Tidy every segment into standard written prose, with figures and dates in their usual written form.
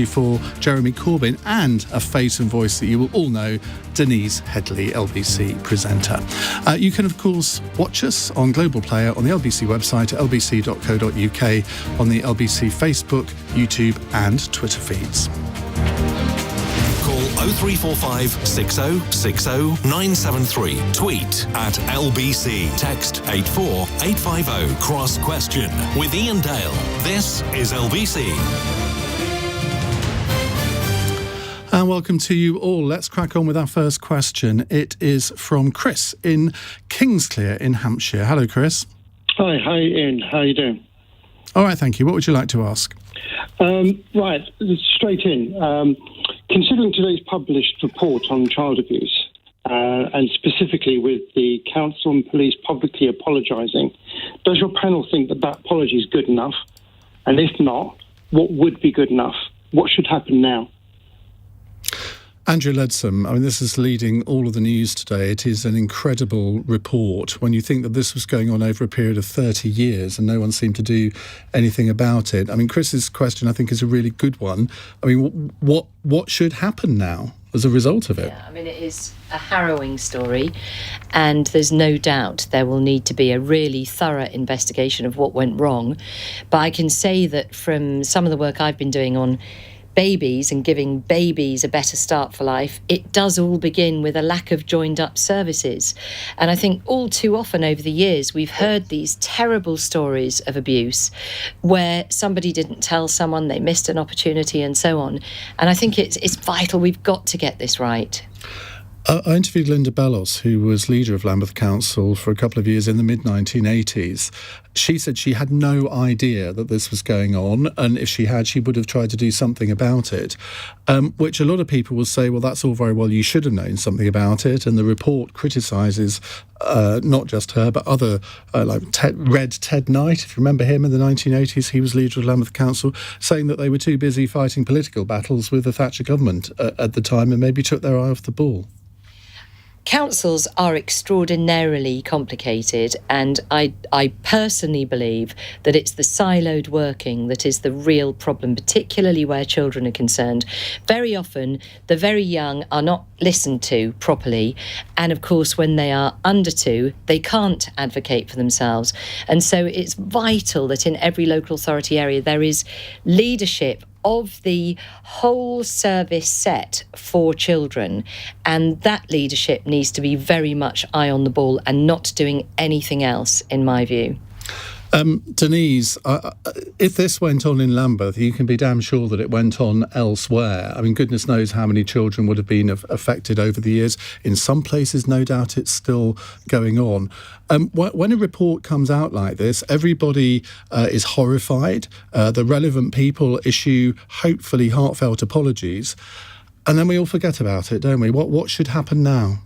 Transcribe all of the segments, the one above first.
for Jeremy Corbyn, and a face and voice that you will all know, Denise Headley, LBC presenter. You can, of course, watch us on Global Player on the LBC website at lbc.co.uk, on the LBC Facebook, YouTube and Twitter feeds. Call 0345 6060 973. Tweet at LBC. Text 84850. Cross question with Iain Dale. This is LBC. And welcome to you all. Let's crack on with our first question. It is from Chris in Kingsclear in Hampshire. Hello, Chris. Hi, Ian. How are you doing? All right, thank you. What would you like to ask? Right, straight in. Considering today's published report on child abuse, and specifically with the council and police publicly apologising, does your panel think that that apology is good enough? And if not, what would be good enough? What should happen now? Andrea, Leadsom, I mean, this is leading all of the news today. It is an incredible report when you think that this was going on over a period of 30 years and no one seemed to do anything about it. I mean, Chris's question, I think, is a really good one. I mean, what should happen now as a result of it? Yeah, I mean, it is a harrowing story, and there's no doubt there will need to be a really thorough investigation of what went wrong. But I can say that from some of the work I've been doing on babies and giving babies a better start for life, it does all begin with a lack of joined up services. And I think all too often over the years we've heard these terrible stories of abuse where somebody didn't tell someone, they missed an opportunity and so on. And I think it's vital. We've got to get this right. I interviewed Linda Bellos, who was leader of Lambeth Council for a couple of years in the mid-1980s. She said she had no idea that this was going on, and if she had, she would have tried to do something about it, which a lot of people will say, well, that's all very well, you should have known something about it, and the report criticises not just her, but other, like Ted Knight, if you remember him in the 1980s, he was leader of Lambeth Council, saying that they were too busy fighting political battles with the Thatcher government at the time and maybe took their eye off the ball. Councils are extraordinarily complicated, and I personally believe that it's the siloed working that is the real problem, particularly where children are concerned. Very often, the very young are not listened to properly, and of course, when they are under 2, they can't advocate for themselves. And so it's vital that in every local authority area there is leadership of the whole service set for children, and that leadership needs to be very much eye on the ball and not doing anything else, in my view. Denise, if this went on in Lambeth, you can be damn sure that it went on elsewhere. I mean, goodness knows how many children would have been affected over the years. In some places, no doubt it's still going on. When a report comes out like this, everybody is horrified. The relevant people issue hopefully heartfelt apologies, and then we all forget about it, don't we? What should happen now?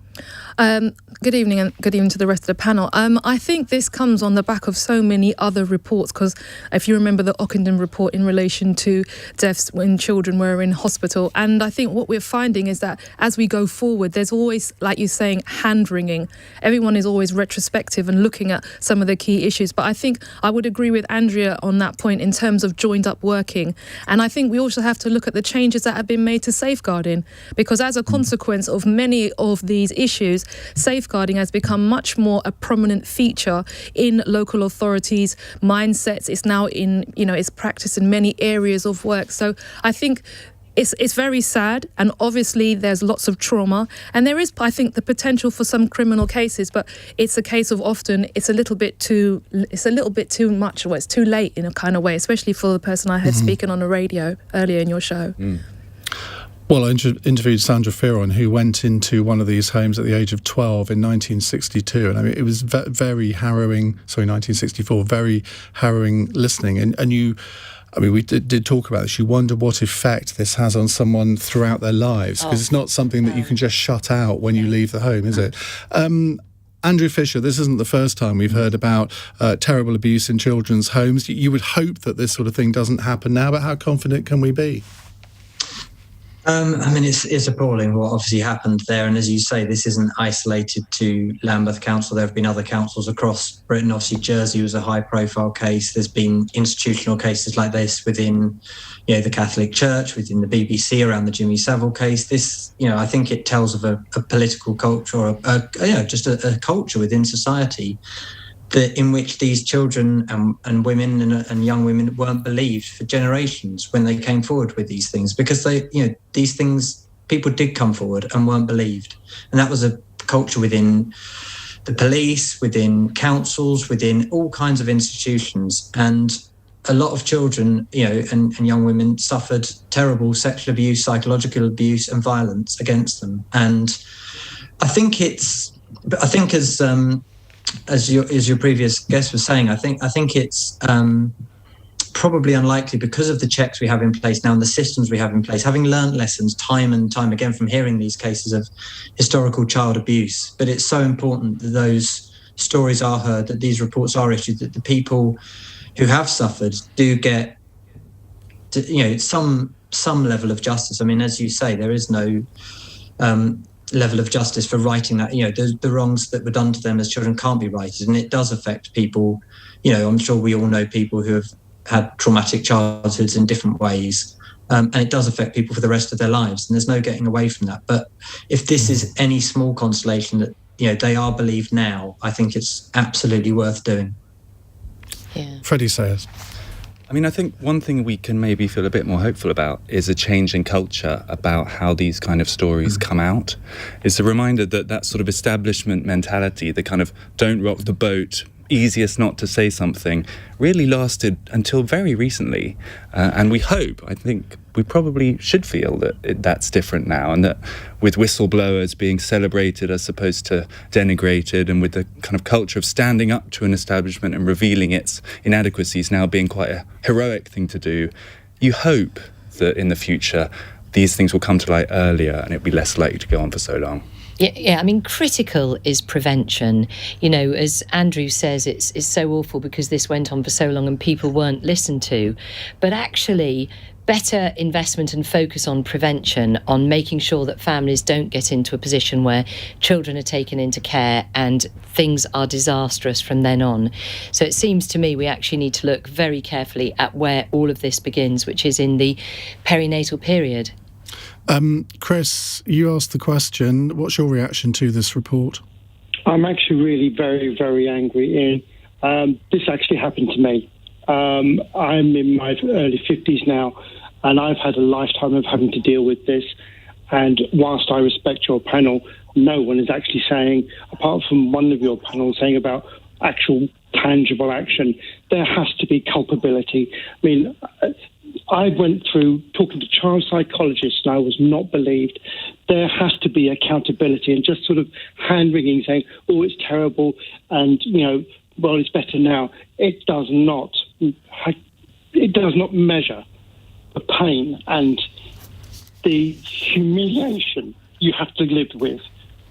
Good evening, and good evening to the rest of the panel. I think this comes on the back of so many other reports, because if you remember the Ockenden report in relation to deaths when children were in hospital, and I think what we're finding is that as we go forward, there's always, like you're saying, hand-wringing. Everyone is always retrospective and looking at some of the key issues. But I think I would agree with Andrea on that point in terms of joined-up working. And I think we also have to look at the changes that have been made to safeguarding, because as a consequence of many of these issues, safeguarding has become much more a prominent feature in local authorities' mindsets. It's now it's practiced in many areas of work. So I think it's very sad, and obviously there's lots of trauma, and there is, I think, the potential for some criminal cases, but it's a case of often it's a little bit too much, or it's too late in a kind of way, especially for the person I heard speaking on the radio earlier in your show. Well, I interviewed Sandra Fearon, who went into one of these homes at the age of 12 in 1962. And I mean, it was very harrowing, 1964, very harrowing listening. And you, I mean, we did talk about this. You wonder what effect this has on someone throughout their lives, because it's not something that you can just shut out when you leave the home, is it? Andrew Fisher, this isn't the first time we've heard about terrible abuse in children's homes. You would hope that this sort of thing doesn't happen now, but how confident can we be? It's appalling what obviously happened there. And as you say, this isn't isolated to Lambeth Council. There have been other councils across Britain. Obviously, Jersey was a high-profile case. There's been institutional cases like this within, the Catholic Church, within the BBC around the Jimmy Savile case. This, I think it tells of a political culture or just a culture within society in which these children and women and young women weren't believed for generations when they came forward with these things, because these things, people did come forward and weren't believed. And that was a culture within the police, within councils, within all kinds of institutions. And a lot of children, and young women suffered terrible sexual abuse, psychological abuse and violence against them. And I think as your previous guest was saying, I think it's probably unlikely, because of the checks we have in place now and the systems we have in place, having learned lessons time and time again from hearing these cases of historical child abuse. But it's so important that those stories are heard, that these reports are issued, that the people who have suffered do get some level of justice. I mean, as you say, there is no level of justice for righting that. The wrongs that were done to them as children can't be righted, and it does affect people. I'm sure we all know people who have had traumatic childhoods in different ways, and it does affect people for the rest of their lives, and there's no getting away from that. But if this is any small consolation that they are believed now, I think it's absolutely worth doing. Yeah. Freddie says, I think one thing we can maybe feel a bit more hopeful about is a change in culture about how these kind of stories come out. It's a reminder that sort of establishment mentality, the kind of don't rock the boat, easiest not to say something, really lasted until very recently. And we hope, I think we probably should feel that that's different now, and that with whistleblowers being celebrated as opposed to denigrated, and with the kind of culture of standing up to an establishment and revealing its inadequacies now being quite a heroic thing to do, you hope that in the future these things will come to light earlier and it'll be less likely to go on for so long. Yeah, critical is prevention. As Andrew says, it's so awful because this went on for so long and people weren't listened to. But actually, better investment and focus on prevention, on making sure that families don't get into a position where children are taken into care and things are disastrous from then on. So it seems to me we actually need to look very carefully at where all of this begins, which is in the perinatal period. Chris, you asked the question. What's your reaction to this report? I'm actually really very, very angry. This actually happened to me. I'm in my early 50s now, and I've had a lifetime of having to deal with this. And whilst I respect your panel, no one is actually saying, apart from one of your panels saying about actual tangible action, there has to be culpability. I went through talking to child psychologists and I was not believed. There has to be accountability, and just sort of hand-wringing saying, oh, it's terrible and, well, it's better now. It does not measure the pain and the humiliation you have to live with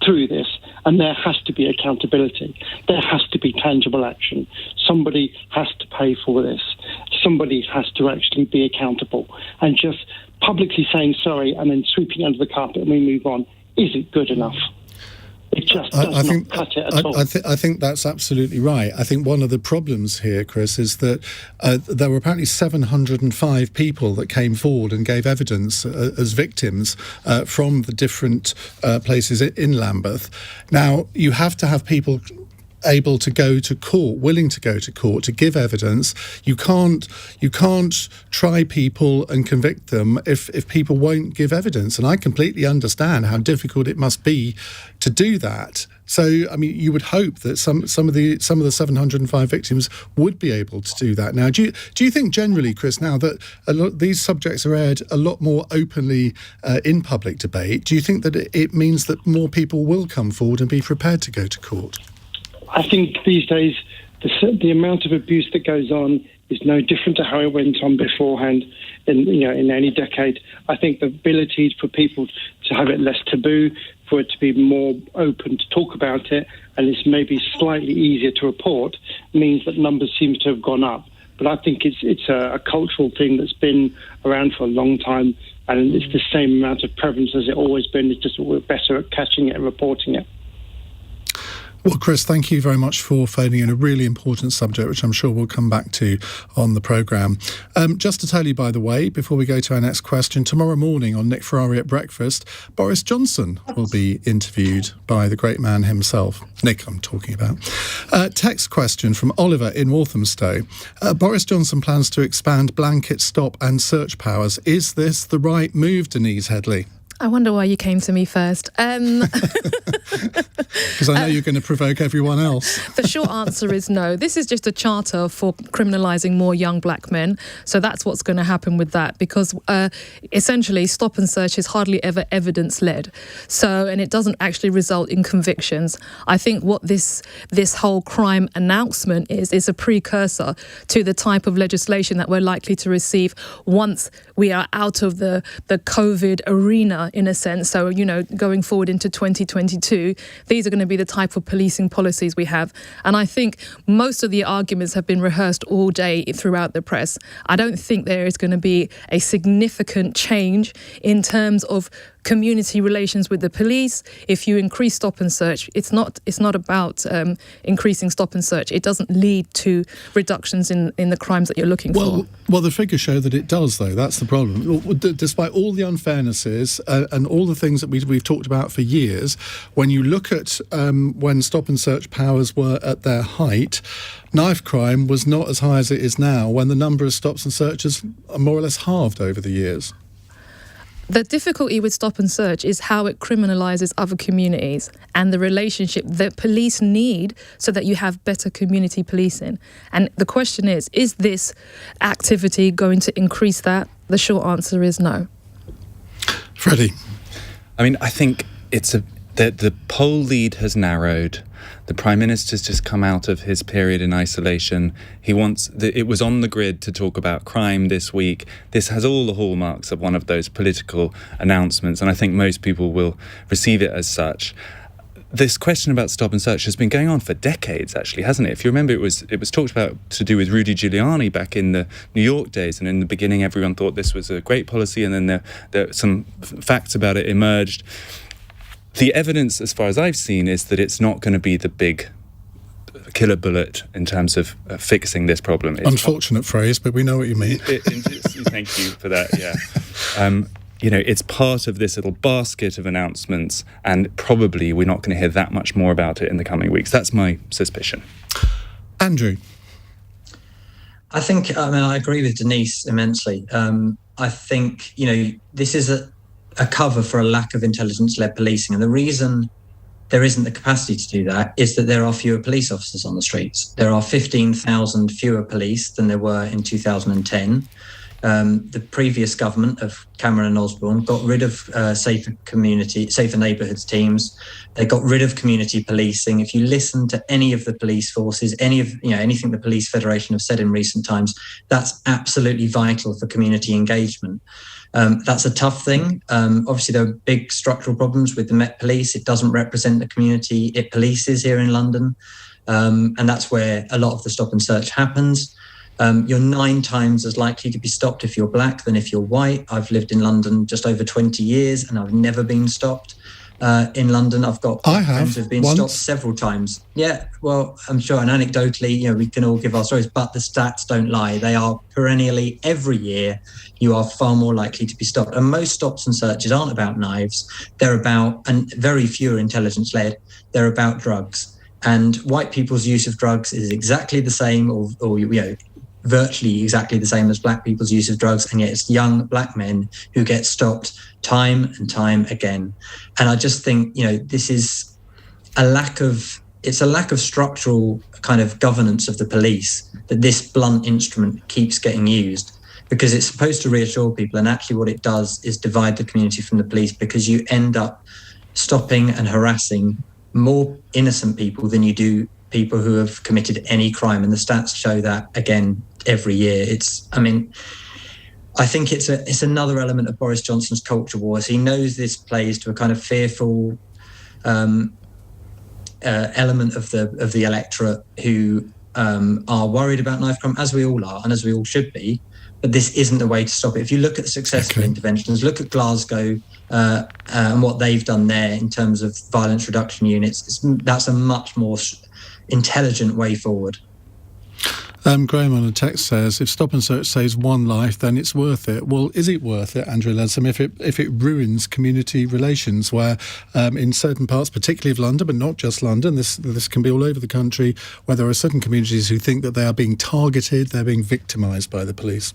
through this, and there has to be accountability. There has to be tangible action. Somebody has to pay for this. Somebody has to actually be accountable. And just publicly saying sorry and then sweeping under the carpet and we move on isn't good enough. It just does not cut it at all. I think that's absolutely right. I think one of the problems here, Chris, is that there were apparently 705 people that came forward and gave evidence as victims from the different places in Lambeth. Now, you have to have people able to go to court, willing to go to court to give evidence. You can't try people and convict them if people won't give evidence. And I completely understand how difficult it must be to do that. So, you would hope that some of the 705 victims would be able to do that. Now, do you think generally, Chris, now that these subjects are aired a lot more openly in public debate, do you think that it means that more people will come forward and be prepared to go to court? I think these days the amount of abuse that goes on is no different to how it went on beforehand in any decade. I think the ability for people to have it less taboo, for it to be more open to talk about it, and it's maybe slightly easier to report, means that numbers seem to have gone up. But I think it's a cultural thing that's been around for a long time, and it's the same amount of prevalence as it always been. It's just we're better at catching it and reporting it. Well, Chris, thank you very much for phoning in a really important subject, which I'm sure we'll come back to on the programme. Just to tell you, by the way, before we go to our next question, tomorrow morning on Nick Ferrari at breakfast, Boris Johnson will be interviewed by the great man himself. Nick, I'm talking about. Text question from Oliver in Walthamstow. Boris Johnson plans to expand blanket stop and search powers. Is this the right move, Denise Headley? I wonder why you came to me first. Because I know you're going to provoke everyone else. The short answer is no. This is just a charter for criminalising more young black men. So that's what's going to happen with that, because essentially stop and search is hardly ever evidence-led. And it doesn't actually result in convictions. I think what this whole crime announcement is a precursor to the type of legislation that we're likely to receive once we are out of the COVID arena, in a sense. So, going forward into 2022, these are going to be the type of policing policies we have. And I think most of the arguments have been rehearsed all day throughout the press. I don't think there is going to be a significant change in terms of community relations with the police. If you increase stop and search, it's not about increasing stop and search. It doesn't lead to reductions in the crimes that you're looking for. Well, the figures show that it does, though. That's the problem. Despite all the unfairnesses and all the things that we've talked about for years, when you look at when stop and search powers were at their height, knife crime was not as high as it is now, when the number of stops and searches are more or less halved over the years. The difficulty with stop and search is how it criminalises other communities and the relationship that police need so that you have better community policing. And the question is this activity going to increase that? The short answer is no. Freddie? I mean, I think the poll lead has narrowed. The Prime Minister's just come out of his period in isolation. It was on the grid to talk about crime this week. This has all the hallmarks of one of those political announcements, and I think most people will receive it as such. This question about stop and search has been going on for decades, actually, hasn't it? If you remember, it was talked about to do with Rudy Giuliani back in the New York days, and in the beginning everyone thought this was a great policy, and then there some facts about it emerged. The evidence, as far as I've seen, is that it's not going to be the big killer bullet in terms of fixing this problem. Unfortunate phrase, but we know what you mean. Thank you for that, yeah. It's part of this little basket of announcements, and probably we're not going to hear that much more about it in the coming weeks. That's my suspicion. Andrew? I think, I agree with Denise immensely. I think, this is a cover for a lack of intelligence-led policing. And the reason there isn't the capacity to do that is that there are fewer police officers on the streets. There are 15,000 fewer police than there were in 2010. The previous government of Cameron and Osborne got rid of safer neighbourhoods teams. They got rid of community policing. If you listen to any of the police forces, anything the Police Federation have said in recent times, that's absolutely vital for community engagement. That's a tough thing. Obviously, there are big structural problems with the Met Police. It doesn't represent the community it polices here in London. And that's where a lot of the stop and search happens. You're 9 times as likely to be stopped if you're black than if you're white. I've lived in London just over 20 years and I've never been stopped in London. I've got friends who've been stopped several times. Yeah, well, I'm sure, and anecdotally, we can all give our stories, but the stats don't lie. They are perennially, every year, you are far more likely to be stopped. And most stops and searches aren't about knives. They're about, and very few are intelligence-led, they're about drugs. And white people's use of drugs is exactly the same, or virtually exactly the same as black people's use of drugs, and yet it's young black men who get stopped time and time again. And I just think, this is a lack of structural kind of governance of the police, that this blunt instrument keeps getting used, because it's supposed to reassure people, and actually what it does is divide the community from the police, because you end up stopping and harassing more innocent people than you do people who have committed any crime. And the stats show that again every year. I think it's another element of Boris Johnson's culture wars. He knows this plays to a kind of fearful element of the electorate who are worried about knife crime, as we all are, and as we all should be. But this isn't the way to stop it. If you look at the successful interventions, look at Glasgow and what they've done there in terms of violence reduction units, that's a much more intelligent way forward. Graham on a text says, if stop and search saves one life, then it's worth it. Well, is it worth it, Andrea Leadsom, if it ruins community relations where in certain parts, particularly of London, but not just London, this can be all over the country, where there are certain communities who think that they are being targeted, they're being victimised by the police?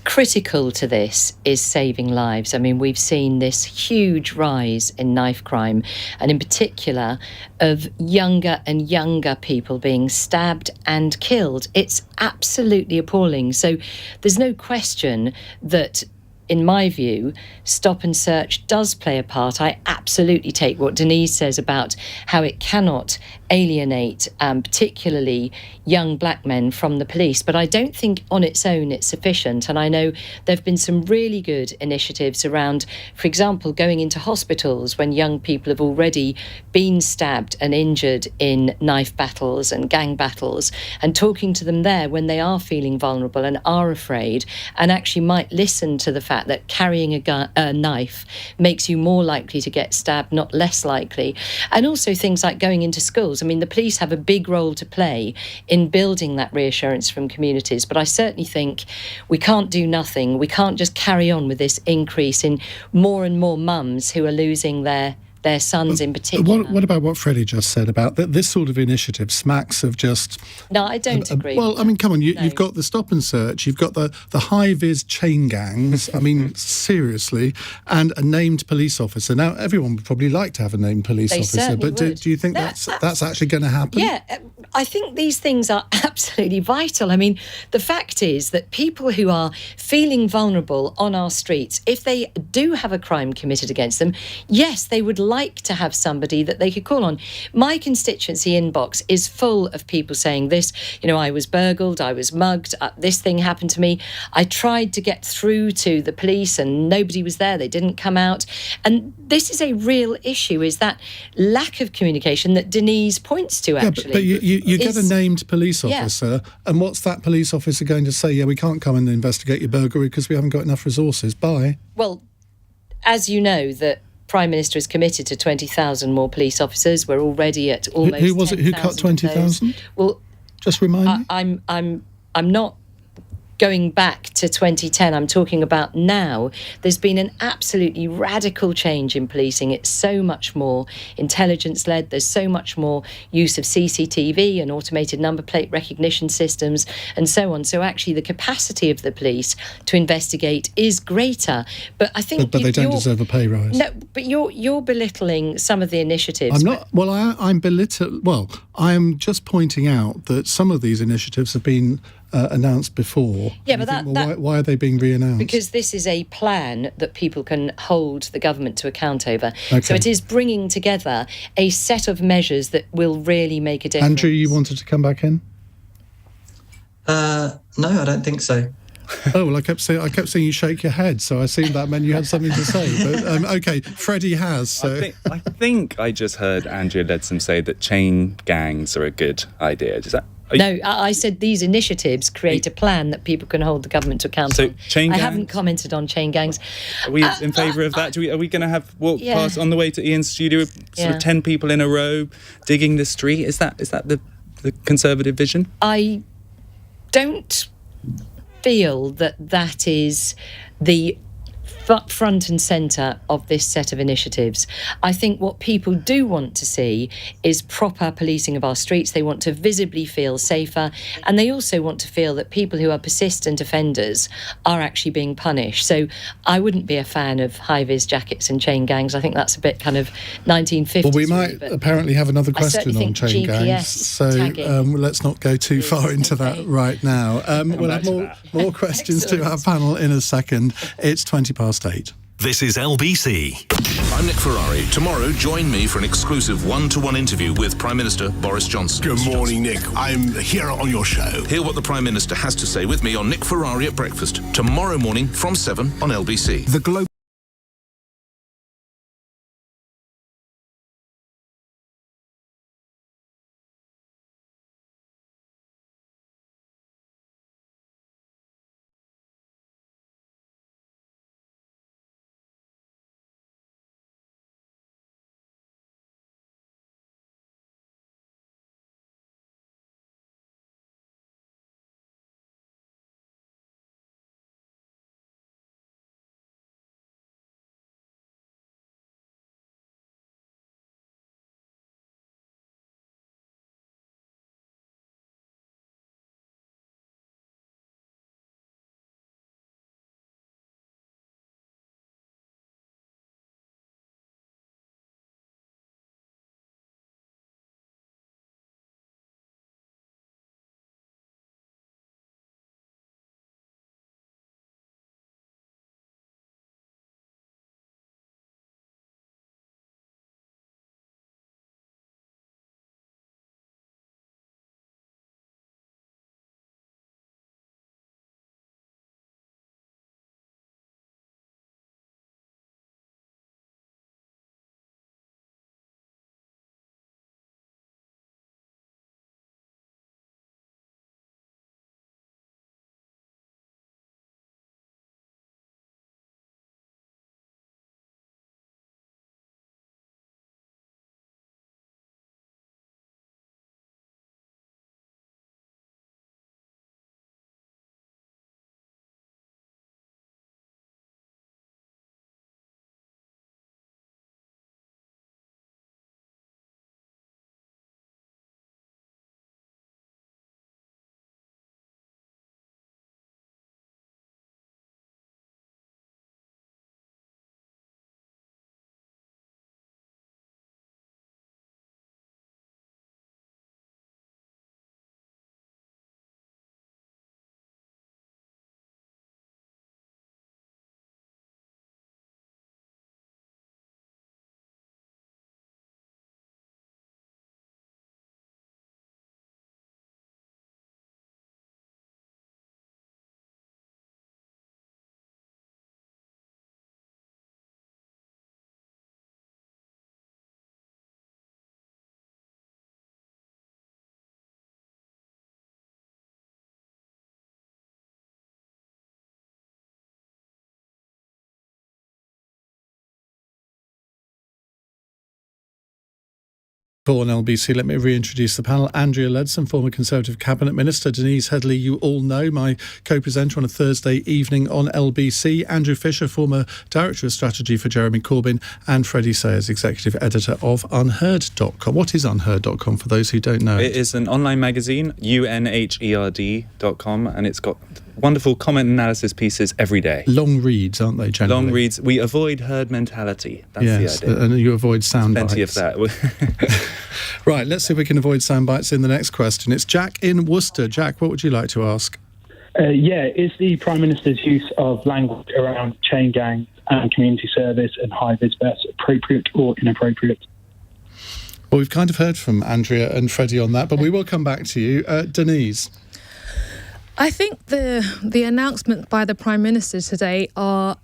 Critical to this is saving lives. I mean, we've seen this huge rise in knife crime, and in particular of younger and younger people being stabbed and killed. It's absolutely appalling. So there's no question that, in my view, stop and search does play a part. I absolutely take what Denise says about how it cannot alienate particularly young black men from the police, but I don't think on its own it's sufficient. And I know there have been some really good initiatives around, for example, going into hospitals when young people have already been stabbed and injured in knife battles and gang battles, and talking to them there when they are feeling vulnerable and are afraid, and actually might listen to the fact that carrying a knife makes you more likely to get stabbed, not less likely. And also things like going into schools. I mean, the police have a big role to play in building that reassurance from communities, but I certainly think we can't do nothing. We can't just carry on with this increase in more and more mums who are losing their sons in particular. What about what Freddie just said about this sort of initiative smacks of just... No, I don't agree. Well, I mean, come on, you've got the stop and search, you've got the high-vis chain gangs, I mean, seriously, and a named police officer. Now, everyone would probably like to have a named police officer, but do you think that's actually going to happen? Yeah, I think these things are absolutely vital. I mean, the fact is that people who are feeling vulnerable on our streets, if they do have a crime committed against them, yes, they would like to have somebody that they could call on. My constituency inbox is full of people saying this, I was burgled, I was mugged, this thing happened to me. I tried to get through to the police and nobody was there, they didn't come out. And this is a real issue, is that lack of communication that Denise points to, actually. But you get a named police officer, and what's that police officer going to say? Yeah, we can't come and investigate your burglary because we haven't got enough resources. Bye. Well, as you know, the Prime Minister is committed to 20,000 more police officers. We're already at almost. Who was it who cut 20,000? Well, just remind me. I'm not going back to 2010. I'm talking about now. There's been an absolutely radical change in policing. It's so much more intelligence-led. There's so much more use of CCTV and automated number plate recognition systems and so on. So actually the capacity of the police to investigate is greater. But I think... But they don't deserve a pay rise. No, but you're belittling some of the initiatives. I'm not... Well, I'm belittling... Well, I am just pointing out that some of these initiatives have been announced before. Yeah, but why are they being re-announced? Because this is a plan that people can hold the government to account over. Okay. So it is bringing together a set of measures that will really make a difference. Andrew, you wanted to come back in? No, I don't think so. Oh, well, I kept saying you shake your head, so I assumed that meant you had something to say. But okay, Freddie has. So. I think I just heard Andrea Leadsom say that chain gangs are a good idea. Does that? No, I said these initiatives create a plan that people can hold the government to account on. Chain gangs? I haven't commented on chain gangs. Are we in favour of that? Are we going to have walk past on the way to Ian's studio, sort of 10 people in a row digging the street? Is that the Conservative vision? I don't feel that is the front and centre of this set of initiatives. I think what people do want to see is proper policing of our streets. They want to visibly feel safer, and they also want to feel that people who are persistent offenders are actually being punished. So I wouldn't be a fan of high-vis jackets and chain gangs. I think that's a bit kind of 1950s. Well, we might apparently have another question on chain GPS gangs, so let's not go too far into that right now. We'll have more questions to our panel in a second. It's 20:08. This is LBC. I'm Nick Ferrari. Tomorrow, join me for an exclusive one-to-one interview with Prime Minister Boris Johnson. Good morning, Nick. I'm here on your show. Hear what the Prime Minister has to say with me on Nick Ferrari at breakfast. Tomorrow morning from 7 on LBC. The global On LBC, let me reintroduce the panel. Andrea Leadsom, former Conservative Cabinet Minister. Denise Headley, you all know, my co-presenter on a Thursday evening on LBC. Andrew Fisher, former Director of Strategy for Jeremy Corbyn. And Freddie Sayers, Executive Editor of Unherd.com. What is Unherd.com for those who don't know? It is an online magazine, unherd.com, and it's got wonderful comment analysis pieces every day. Long reads, aren't they, generally? Long reads. We avoid herd mentality. That's the idea. And you avoid sound bites. Plenty of that. Right, let's see if we can avoid sound bites in the next question. It's Jack in Worcester. Jack, what would you like to ask? Is the Prime Minister's use of language around chain gangs and community service and high-vis vests appropriate or inappropriate? Well, we've kind of heard from Andrea and Freddie on that, but we will come back to you. Denise? I think the announcement by the Prime Minister today are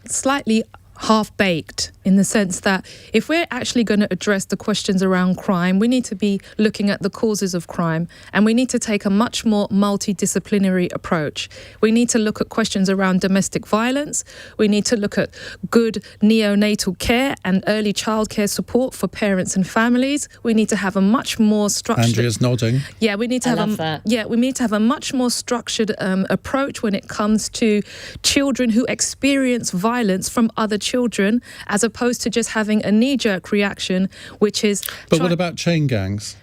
slightly half-baked, in the sense that if we're actually going to address the questions around crime, we need to be looking at the causes of crime, and we need to take a much more multidisciplinary approach. We need to look at questions around domestic violence. We need to look at good neonatal care and early childcare support for parents and families. We need to have a much more structured... Andrea's nodding. Yeah, we need to we need to have a much more structured approach when it comes to children who experience violence from other children, as opposed to just having a knee-jerk reaction, which is... But what about chain gangs?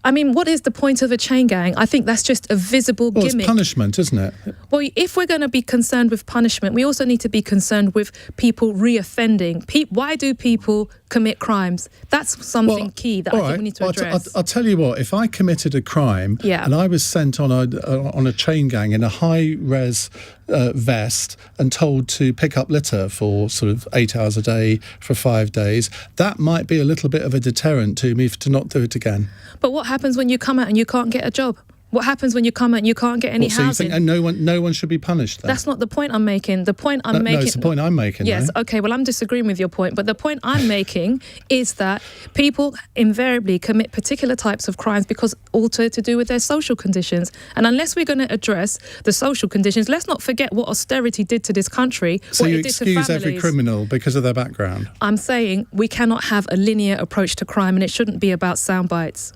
I mean, what is the point of a chain gang? I think that's just a visible gimmick. It's punishment, isn't it? Well, if we're going to be concerned with punishment, we also need to be concerned with people re-offending. Why do people commit crimes? That's something key that I think we need to address. I'll tell you what, if I committed a crime and I was sent on a chain gang in a high-res vest and told to pick up litter for sort of 8 hours a day for 5 days, that might be a little bit of a deterrent to me to not do it again. But what happens when you come out and you can't get a job? What happens when you come out and you can't get any housing? So you think, and no one should be punished then? That's not the point I'm making. The point I'm making... No, it's the point I'm making. Yes, though. OK, well, I'm disagreeing with your point. But the point I'm making is that people invariably commit particular types of crimes because also to do with their social conditions. And unless we're going to address the social conditions, let's not forget what austerity did to this country. So what you it did excuse to every criminal because of their background? I'm saying we cannot have a linear approach to crime, and it shouldn't be about sound bites.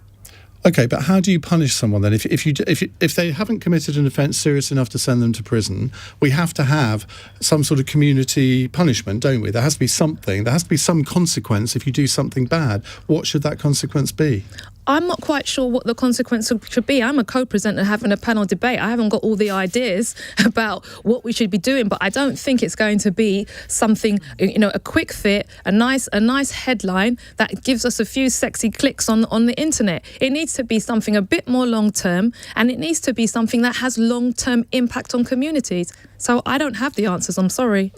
OK, but how do you punish someone then? If they haven't committed an offence serious enough to send them to prison, we have to have some sort of community punishment, don't we? There has to be something. There has to be some consequence if you do something bad. What should that consequence be? I'm not quite sure what the consequence should be. I'm a co-presenter having a panel debate. I haven't got all the ideas about what we should be doing, but I don't think it's going to be something, a quick fit, a nice headline that gives us a few sexy clicks on the internet. It needs to be something a bit more long-term, and it needs to be something that has long-term impact on communities. So I don't have the answers, I'm sorry.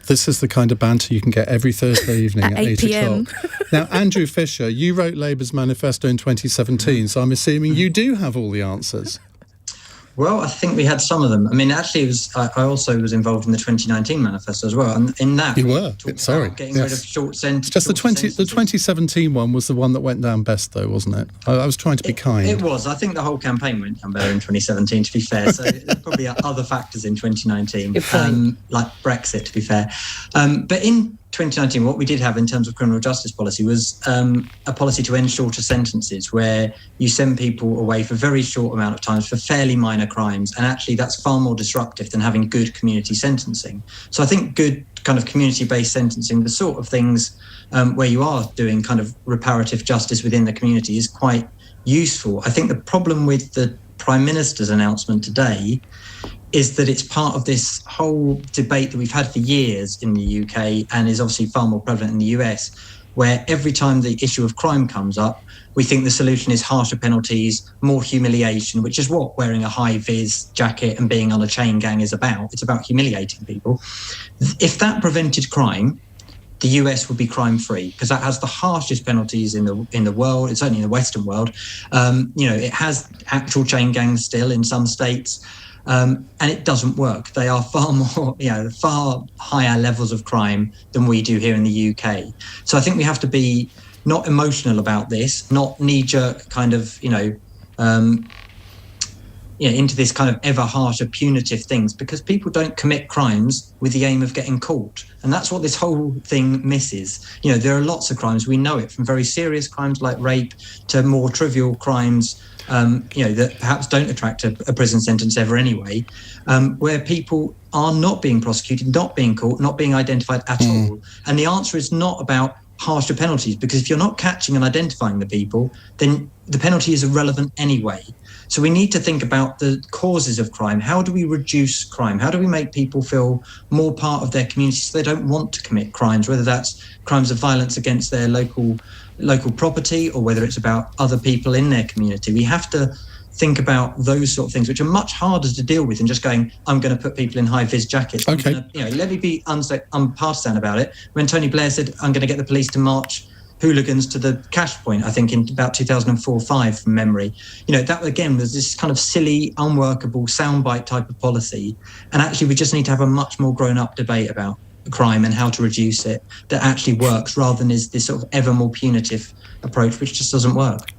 This is the kind of banter you can get every Thursday evening at 8 p.m. o'clock. Now, Andrew Fisher, you wrote Labour's manifesto in 2017, so I'm assuming you do have all the answers. Well, I think we had some of them. I mean, actually, I also was involved in the 2019 manifesto as well. And in that, you were. Sorry, getting rid of short sentences. Just the 2017 one was the one that went down best, though, wasn't it? I was trying to be kind. It was. I think the whole campaign went down better in 2017, to be fair. So there probably are other factors in 2019, like Brexit, to be fair. But in 2019, what we did have in terms of criminal justice policy was a policy to end shorter sentences, where you send people away for very short amount of times for fairly minor crimes, and actually that's far more disruptive than having good community sentencing. So I think good kind of community-based sentencing, the sort of things where you are doing kind of reparative justice within the community, is quite useful. I think the problem with the Prime Minister's announcement today is that it's part of this whole debate that we've had for years in the UK, and is obviously far more prevalent in the US, where every time the issue of crime comes up, we think the solution is harsher penalties, more humiliation, which is what wearing a high-vis jacket and being on a chain gang is about. It's about humiliating people. If that prevented crime, the US would be crime-free, because that has the harshest penalties in the world. It's only in the Western world. It has actual chain gangs still in some states. And it doesn't work. They are far more, far higher levels of crime than we do here in the UK. So I think we have to be not emotional about this, not knee-jerk kind of, into this kind of ever harsher punitive things, because people don't commit crimes with the aim of getting caught. And that's what this whole thing misses. There are lots of crimes. We know it, from very serious crimes like rape to more trivial crimes, that perhaps don't attract a prison sentence ever anyway, where people are not being prosecuted, not being caught, not being identified at all. And the answer is not about harsher penalties, because if you're not catching and identifying the people, then the penalty is irrelevant anyway. So we need to think about the causes of crime. How do we reduce crime? How do we make people feel more part of their community so they don't want to commit crimes, whether that's crimes of violence against their local property, or whether it's about other people in their community? We have to think about those sort of things, which are much harder to deal with than just going, I'm going to put people in high-vis jackets. Okay. Let me be unpartisan about it. When Tony Blair said, I'm going to get the police to march hooligans to the cash point, I think in about 2004-05 from memory. That again was this kind of silly, unworkable, soundbite type of policy. And actually we just need to have a much more grown-up debate about crime and how to reduce it that actually works, rather than is this sort of ever more punitive approach, which just doesn't work.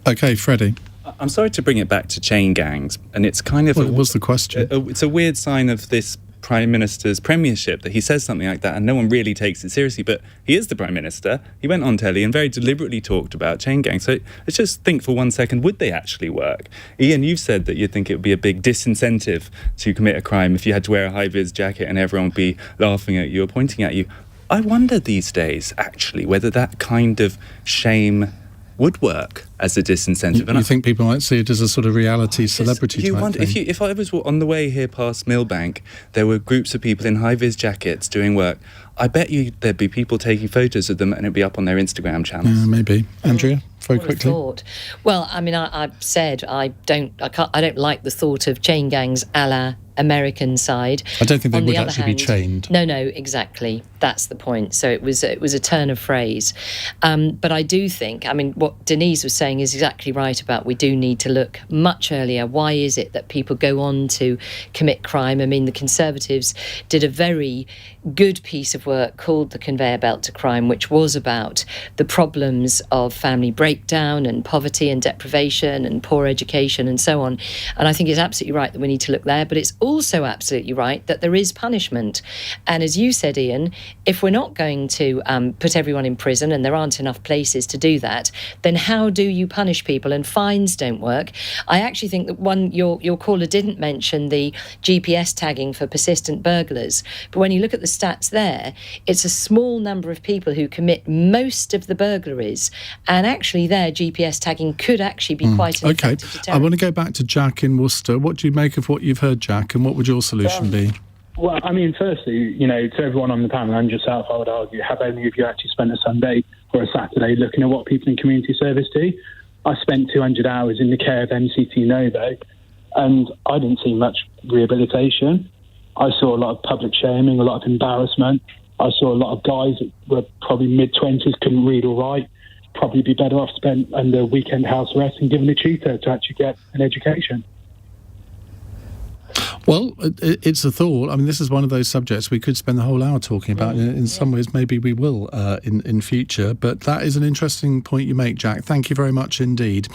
Okay, Freddie. I'm sorry to bring it back to chain gangs, and it's kind of... What was the question? It's a weird sign of this Prime Minister's premiership that he says something like that and no one really takes it seriously, but he is the Prime Minister. He went on telly and very deliberately talked about chain gangs. So let's just think for 1 second, would they actually work? Iain, you've said that you think it would be a big disincentive to commit a crime if you had to wear a high-vis jacket and everyone would be laughing at you or pointing at you. I wonder these days, actually, whether that kind of shame would work as a disincentive. You think people might see it as a sort of reality celebrity type thing? If I was on the way here past Millbank, there were groups of people in high-vis jackets doing work, I bet you there'd be people taking photos of them and it'd be up on their Instagram channels. Yeah, maybe. Andrea, very quickly. Well, I mean, I've said I don't like the thought of chain gangs a la American side. I don't think they would actually be chained. No, exactly. That's the point. So it was a turn of phrase. But I do think, what Denise was saying is exactly right about we do need to look much earlier. Why is it that people go on to commit crime? The Conservatives did a very good piece of work called The Conveyor Belt to Crime, which was about the problems of family breakdown and poverty and deprivation and poor education and so on. And I think it's absolutely right that we need to look there, but it's also absolutely right that there is punishment. And as you said, Iain, if we're not going to put everyone in prison, and there aren't enough places to do that, then how do you punish people? And fines don't work. I actually think that your caller didn't mention the GPS tagging for persistent burglars, but when you look at the stats there, it's a small number of people who commit most of the burglaries, and actually their GPS tagging could actually be quite an effective deterrent. I want to go back to Jack in Worcester. What do you make of what you've heard, Jack, and what would your solution be? Well, firstly, to everyone on the panel and yourself, I would argue, have any of you actually spent a Sunday or a Saturday looking at what people in community service do? I spent 200 hours in the care of MCT Novo, and I didn't see much rehabilitation. I saw a lot of public shaming, a lot of embarrassment. I saw a lot of guys that were probably mid-20s, couldn't read or write, probably be better off spent under weekend house arrest and given a tutor to actually get an education. Well, it's a thought. This is one of those subjects we could spend the whole hour talking about. In some ways, maybe we will in future. But that is an interesting point you make, Jack. Thank you very much indeed.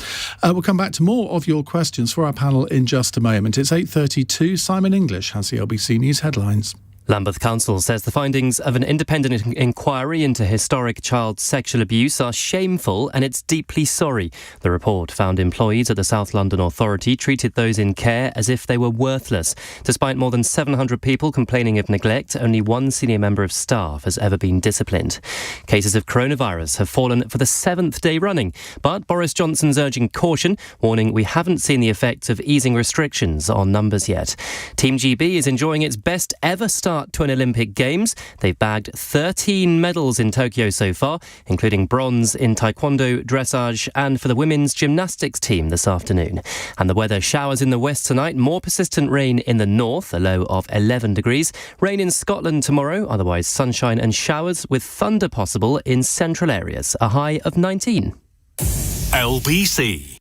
We'll come back to more of your questions for our panel in just a moment. It's 8:32. Simon English has the LBC News headlines. Lambeth Council says the findings of an independent inquiry into historic child sexual abuse are shameful and it's deeply sorry. The report found employees at the South London Authority treated those in care as if they were worthless. Despite more than 700 people complaining of neglect, only one senior member of staff has ever been disciplined. Cases of coronavirus have fallen for the 7th day running, but Boris Johnson's urging caution, warning we haven't seen the effects of easing restrictions on numbers yet. Team GB is enjoying its best ever start to an Olympic Games. They've bagged 13 medals in Tokyo so far, including bronze in taekwondo, dressage and for the women's gymnastics team this afternoon. And the weather: showers in the west tonight, more persistent rain in the north, a low of 11 degrees. Rain in Scotland tomorrow, otherwise sunshine and showers with thunder possible in central areas, a high of 19. LBC.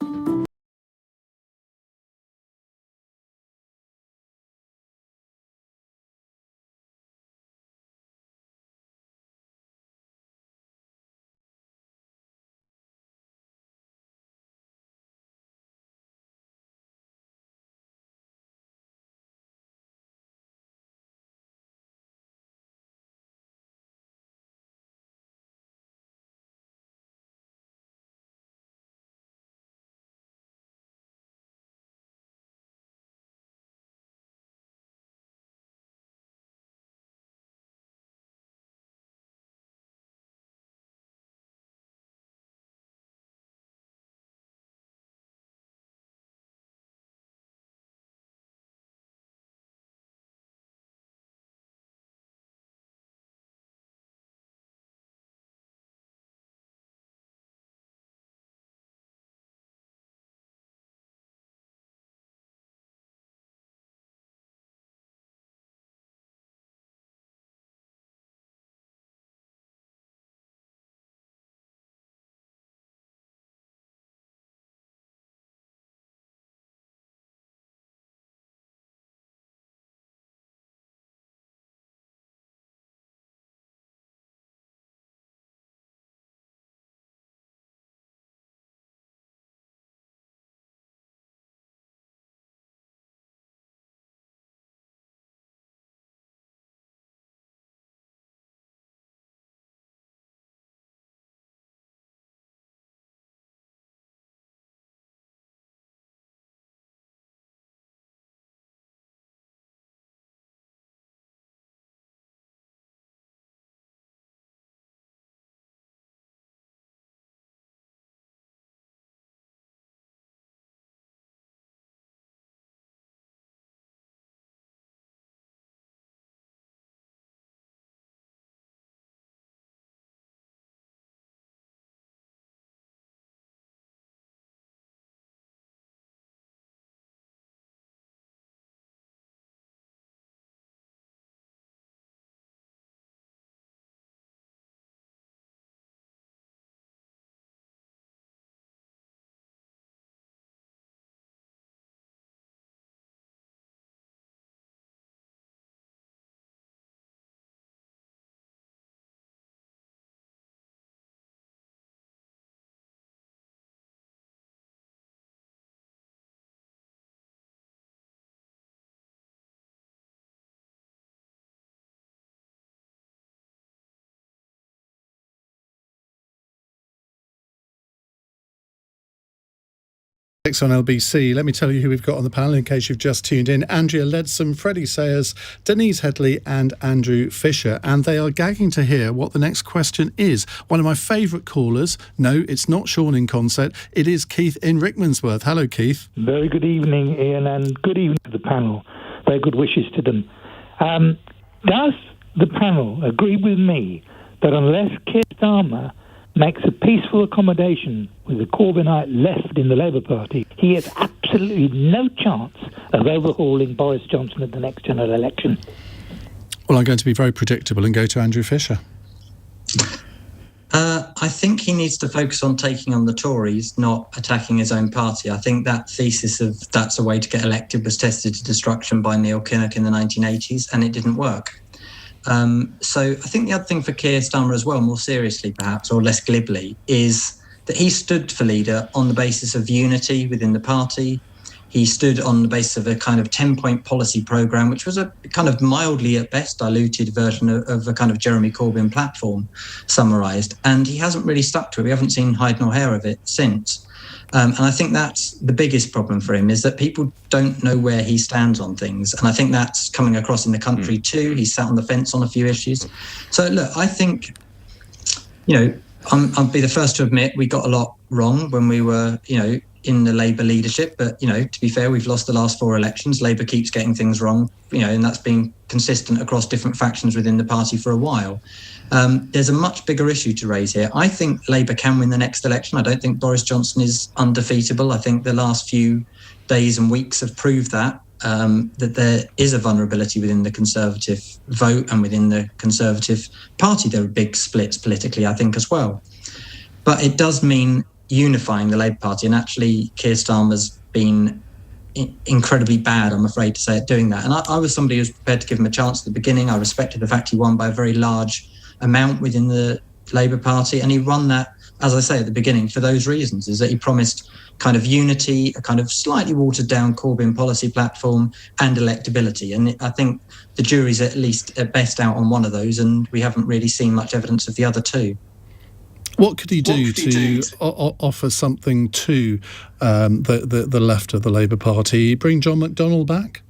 On LBC. Let me tell you who we've got on the panel in case you've just tuned in. Andrea Leadsom, Freddie Sayers, Denise Headley and Andrew Fisher. And they are gagging to hear what the next question is. One of my favourite callers. No, it's not Sean in Consett. It is Keith in Rickmansworth. Hello, Keith. Very good evening, Ian, and good evening to the panel. Very good wishes to them. Does the panel agree with me that unless Keir Starmer makes a peaceful accommodation with the Corbynite left in the Labour Party, he has absolutely no chance of overhauling Boris Johnson at the next general election? Well, I'm going to be very predictable and go to Andrew Fisher. I think he needs to focus on taking on the Tories, not attacking his own party. I think that thesis of that's a way to get elected was tested to destruction by Neil Kinnock in the 1980s, and it didn't work. So I think the other thing for Keir Starmer as well, more seriously perhaps, or less glibly, is that he stood for leader on the basis of unity within the party. He stood on the basis of a kind of 10-point policy programme, which was a kind of mildly at best diluted version of a kind of Jeremy Corbyn platform summarised. And he hasn't really stuck to it. We haven't seen hide nor hair of it since. And I think that's the biggest problem for him, is that people don't know where he stands on things. And I think that's coming across in the country too. He's sat on the fence on a few issues. So, look, I think, I'll be the first to admit we got a lot wrong when we were, in the Labour leadership. But, to be fair, we've lost the last 4 elections. Labour keeps getting things wrong, and that's been consistent across different factions within the party for a while. There's a much bigger issue to raise here. I think Labour can win the next election. I don't think Boris Johnson is undefeatable. I think the last few days and weeks have proved that there is a vulnerability within the Conservative vote and within the Conservative Party. There are big splits politically, I think, as well. But it does mean unifying the Labour Party, and actually Keir Starmer's been incredibly bad, I'm afraid to say it, doing that. And I was somebody who was prepared to give him a chance at the beginning. I respected the fact he won by a very large amount within the Labour Party, and he won that, as I say at the beginning, for those reasons, is that he promised kind of unity, a kind of slightly watered down Corbyn policy platform, and electability. And I think the jury's at least at best out on one of those, and we haven't really seen much evidence of the other two. What could he do to offer something to the left of the Labour Party? Bring John McDonnell back?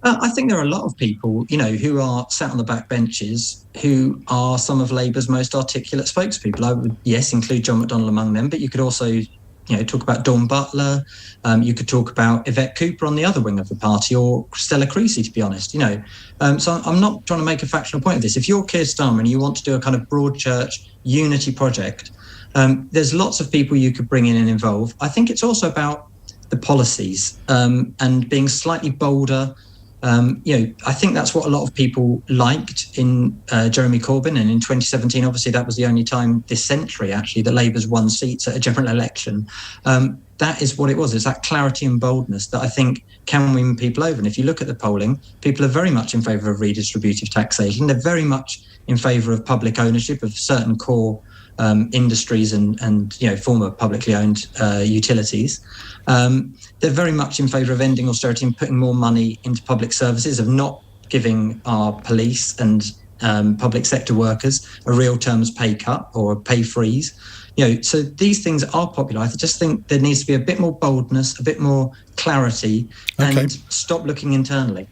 I think there are a lot of people, who are sat on the back benches who are some of Labour's most articulate spokespeople. I would, yes, include John McDonnell among them, but you could also, talk about Dawn Butler. You could talk about Yvette Cooper on the other wing of the party, or Stella Creasy, to be honest. So I'm not trying to make a factional point of this. If you're Keir Starmer and you want to do a kind of broad church unity project, there's lots of people you could bring in and involve. I think it's also about the policies and being slightly bolder. I think that's what a lot of people liked in Jeremy Corbyn, and in 2017, obviously, that was the only time this century, actually, that Labour's won seats at a general election. That is what it was. It's that clarity and boldness that I think can win people over. And if you look at the polling, people are very much in favour of redistributive taxation. They're very much in favour of public ownership of certain core industries and former publicly owned utilities. They're very much in favour of ending austerity and putting more money into public services, of not giving our police and public sector workers a real terms pay cut or a pay freeze. So these things are popular. I just think there needs to be a bit more boldness, a bit more clarity, and stop looking internally.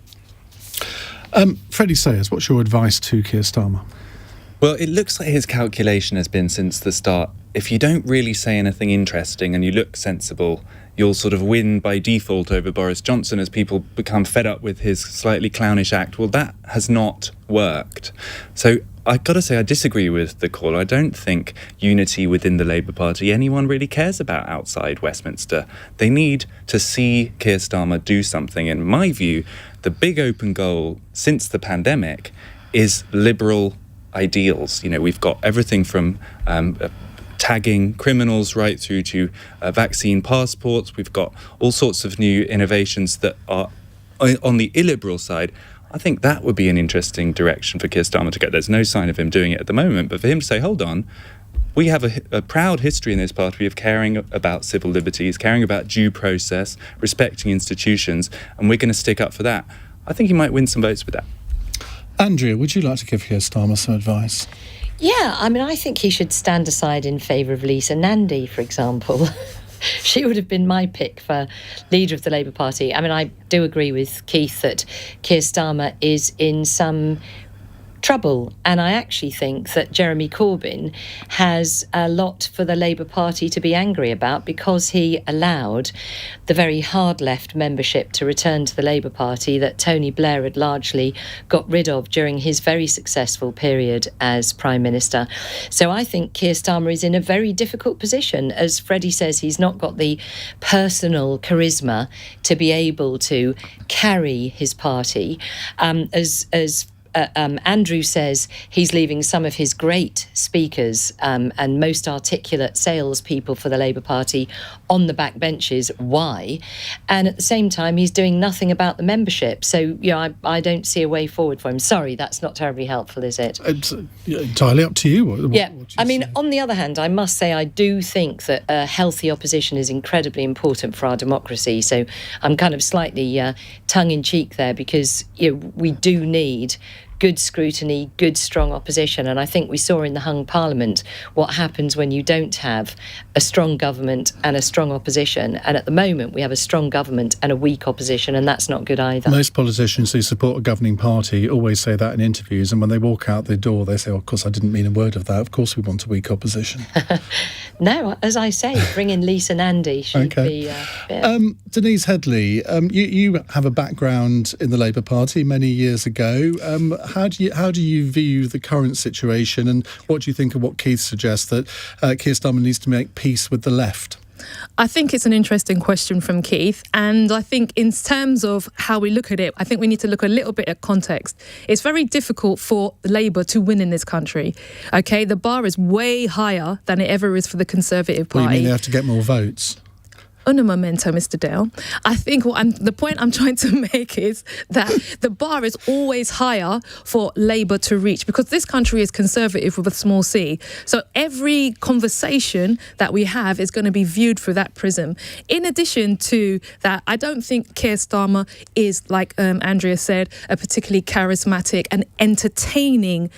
Freddie Sayers, what's your advice to Keir Starmer? Well, it looks like his calculation has been since the start, if you don't really say anything interesting and you look sensible, you'll sort of win by default over Boris Johnson as people become fed up with his slightly clownish act. Well, that has not worked. So I've got to say I disagree with the caller. I don't think unity within the Labour Party anyone really cares about outside Westminster. They need to see Keir Starmer do something. In my view, the big open goal since the pandemic is liberal ideals. We've got everything from tagging criminals right through to vaccine passports. We've got all sorts of new innovations that are on the illiberal side. I think that would be an interesting direction for Keir Starmer to go. There's no sign of him doing it at the moment, but for him to say, hold on, we have a proud history in this party of caring about civil liberties, caring about due process, respecting institutions, and we're going to stick up for that. I think he might win some votes with that. Andrea, would you like to give Keir Starmer some advice? Yeah, I think he should stand aside in favour of Lisa Nandy, for example. She would have been my pick for leader of the Labour Party. I mean, I do agree with Keith that Keir Starmer is in some trouble, and I actually think that Jeremy Corbyn has a lot for the Labour Party to be angry about, because he allowed the very hard left membership to return to the Labour Party that Tony Blair had largely got rid of during his very successful period as Prime Minister. So I think Keir Starmer is in a very difficult position. As Freddie says, he's not got the personal charisma to be able to carry his party. As Andrew says, he's leaving some of his great speakers and most articulate salespeople for the Labour Party on the back benches. Why? And at the same time, he's doing nothing about the membership. So, I don't see a way forward for him. Sorry, that's not terribly helpful, is it? It's entirely up to you. What I mean, on the other hand, I must say I do think that a healthy opposition is incredibly important for our democracy. So I'm kind of slightly tongue-in-cheek there, because we do need good scrutiny, good strong opposition. And I think we saw in the hung parliament what happens when you don't have a strong government and a strong opposition. And at the moment we have a strong government and a weak opposition, and that's not good either. Most politicians who support a governing party always say that in interviews, and when they walk out the door they say, of course I didn't mean a word of that, of course we want a weak opposition. No, as I say, bring in Lisa and Andy. She'd be Denise Headley, you have a background in the Labour Party many years ago. How do you view the current situation, and what do you think of what Keith suggests, that Keir Starmer needs to make peace with the left? I think it's an interesting question from Keith, and I think in terms of how we look at it, I think we need to look a little bit at context. It's very difficult for Labour to win in this country. Okay, the bar is way higher than it ever is for the Conservative Party. Well, you mean they have to get more votes? Un momento, Mr. Dale. I think the point I'm trying to make is that the bar is always higher for Labour to reach, because this country is conservative with a small c. So every conversation that we have is going to be viewed through that prism. In addition to that, I don't think Keir Starmer is, like Andrea said, a particularly charismatic and entertaining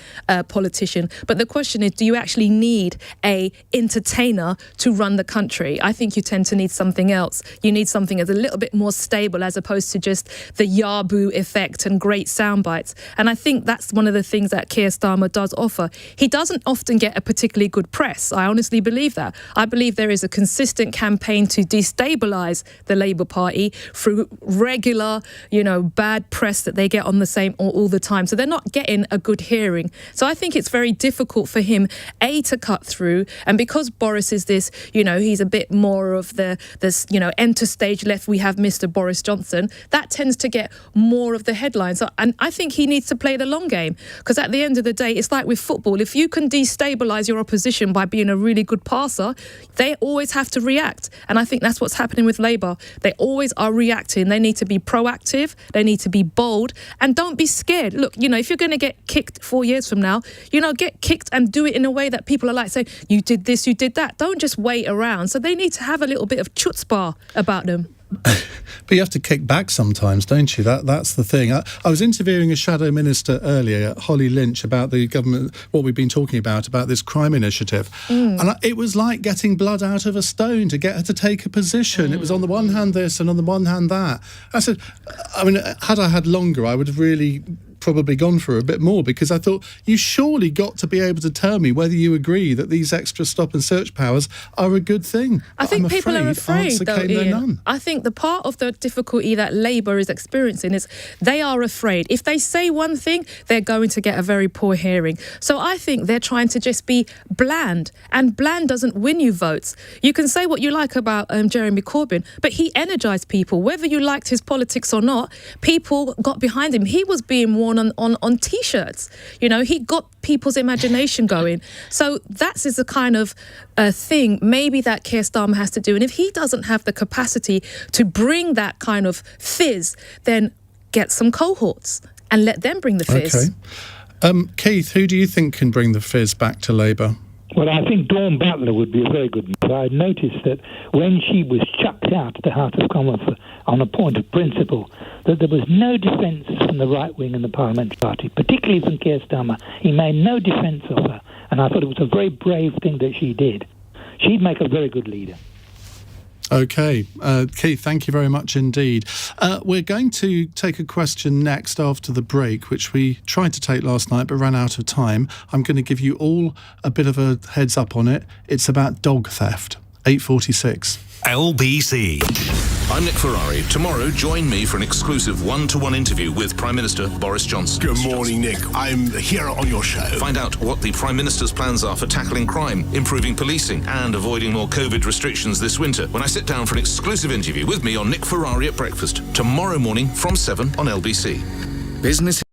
politician. But the question is, do you actually need a entertainer to run the country? I think you tend to need something else. You need something that's a little bit more stable, as opposed to just the Yahoo effect and great sound bites. And I think that's one of the things that Keir Starmer does offer. He doesn't often get a particularly good press. I honestly believe that. I believe there is a consistent campaign to destabilise the Labour Party through regular, bad press that they get on the same all the time. So they're not getting a good hearing. So I think it's very difficult for him, to cut through. And because Boris is this, he's a bit more of the enter stage left, we have Mr. Boris Johnson, that tends to get more of the headlines. And I think he needs to play the long game, because at the end of the day, it's like with football. If you can destabilise your opposition by being a really good passer, they always have to react. And I think that's what's happening with Labour. They always are reacting. They need to be proactive. They need to be bold. And don't be scared. Look, if you're going to get kicked 4 years from now, get kicked and do it in a way that people are like, say, you did this, you did that. Don't just wait around. So they need to have a little bit of chutzpah about them. But you have to kick back sometimes, don't you? That's the thing. I was interviewing a shadow minister earlier, Holly Lynch, about the government, what we've been talking about this crime initiative. And it was like getting blood out of a stone to get her to take a position. It was on the one hand this and on the one hand that. I said, had I had longer, I would have really probably gone for a bit more, because I thought, you surely got to be able to tell me whether you agree that these extra stop and search powers are a good thing. I think people are afraid, though, Iain. I think the part of the difficulty that Labour is experiencing is they are afraid. If they say one thing, they're going to get a very poor hearing. So I think they're trying to just be bland, and bland doesn't win you votes. You can say what you like about Jeremy Corbyn, but he energised people. Whether you liked his politics or not, people got behind him. He was being worn on T-shirts. He got people's imagination going. So that is the kind of thing maybe that Keir Starmer has to do. And if he doesn't have the capacity to bring that kind of fizz, then get some cohorts and let them bring the fizz. Okay. Keith, who do you think can bring the fizz back to Labour? Well, I think Dawn Butler would be a very good move. I noticed that when she was chucked out of the House of Commons on a point of principle, that there was no defence from the right wing in the Parliamentary Party, particularly from Keir Starmer. He made no defence of her, and I thought it was a very brave thing that she did. She'd make a very good leader. OK. Keith, thank you very much indeed. We're going to take a question next after the break, which we tried to take last night but ran out of time. I'm going to give you all a bit of a heads up on it. It's about dog theft. 8:46. LBC. I'm Nick Ferrari. Tomorrow, join me for an exclusive one-to-one interview with Prime Minister Boris Johnson. Good morning, Nick. I'm here on your show. Find out what the Prime Minister's plans are for tackling crime, improving policing, and avoiding more COVID restrictions this winter when I sit down for an exclusive interview with me on Nick Ferrari at breakfast. Tomorrow morning from 7 on LBC. Business.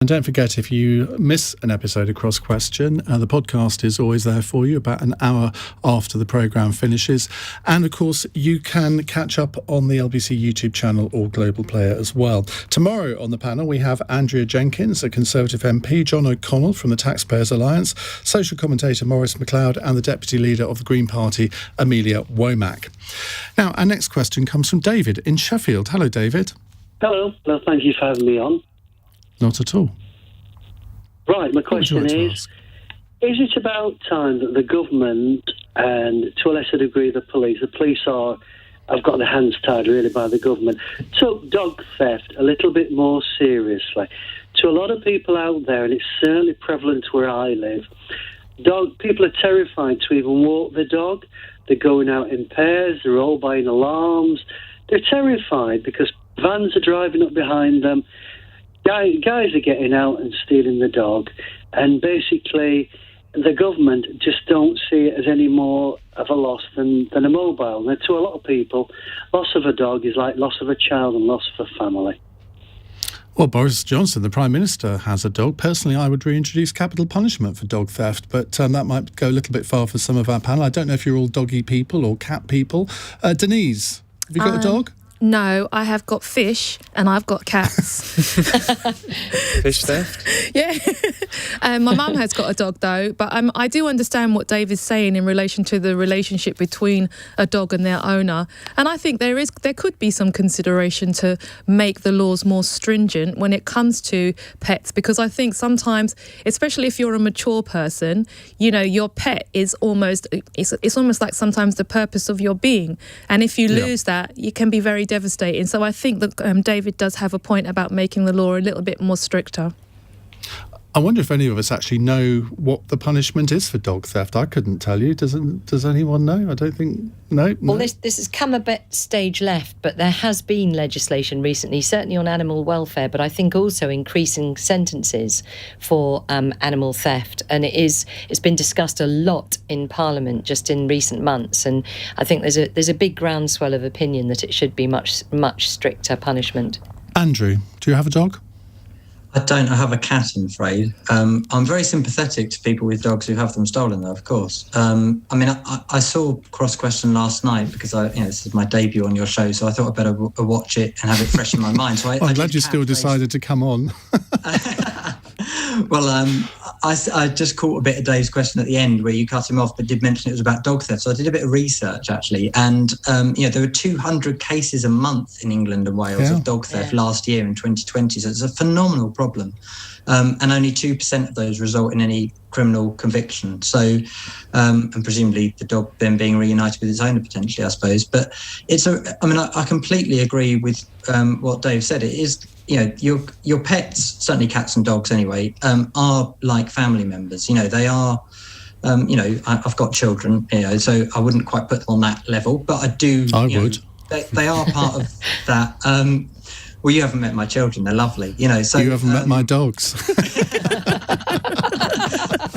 And don't forget, if you miss an episode of Cross Question, the podcast is always there for you about an hour after the programme finishes. And of course, you can catch up on the LBC YouTube channel or Global Player as well. Tomorrow on the panel, we have Andrea Jenkins, a Conservative MP, John O'Connell from the Taxpayers Alliance, social commentator Maurice MacLeod, and the Deputy Leader of the Green Party, Amelia Womack. Now, our next question comes from David in Sheffield. Hello, David. Hello. Well, thank you for having me on. Not at all. Right, my question is it about time that the government and, to a lesser degree, the police have got their hands tied really by the government, took dog theft a little bit more seriously? To a lot of people out there, and it's certainly prevalent where I live, people are terrified to even walk the dog. They're going out in pairs, they're all buying alarms. They're terrified because vans are driving up behind them. Guys are getting out and stealing the dog, and basically the government just don't see it as any more of a loss than a mobile. Now, to a lot of people, loss of a dog is like loss of a child and loss of a family. Well, Boris Johnson, the Prime Minister, has a dog. Personally, I would reintroduce capital punishment for dog theft, but that might go a little bit far for some of our panel. I don't know if you're all doggy people or cat people. Denise, have you got a dog? No, I have got fish and I've got cats. Fish theft? Yeah. My mum has got a dog though, but I do understand what Dave is saying in relation to the relationship between a dog and their owner. And I think there could be some consideration to make the laws more stringent when it comes to pets, because I think sometimes, especially if you're a mature person, you know, your pet is almost like sometimes the purpose of your being. And if you lose that, you can be very devastating. So I think that David does have a point about making the law a little bit more stricter. I wonder if any of us actually know what the punishment is for dog theft. I couldn't tell you. Does anyone know? I don't think. No. Well, this has come a bit stage left, but there has been legislation recently, certainly on animal welfare, but I think also increasing sentences for animal theft. And it's been discussed a lot in Parliament just in recent months. And I think there's a big groundswell of opinion that it should be much stricter punishment. Andrew, do you have a dog? I don't. I have a cat, I'm afraid. I'm very sympathetic to people with dogs who have them stolen, though, of course. I mean, I saw Cross Question last night because this is my debut on your show, so I thought I'd better watch it and have it fresh in my mind. So I'm glad you still decided to come on. Well, I just caught a bit of Dave's question at the end where you cut him off, but did mention it was about dog theft. So I did a bit of research, actually. And, there were 200 cases a month in England and Wales of dog theft last year in 2020. So it's a phenomenal problem. And only 2% of those result in any criminal conviction. So, and presumably the dog then being reunited with its owner potentially, I suppose. But I completely agree with what Dave said. It is, your pets, certainly cats and dogs anyway, are like family members. They are, I've got children, so I wouldn't quite put them on that level, but I do. I would. They are part of that. Well, you haven't met my children; they're lovely, So you haven't met my dogs.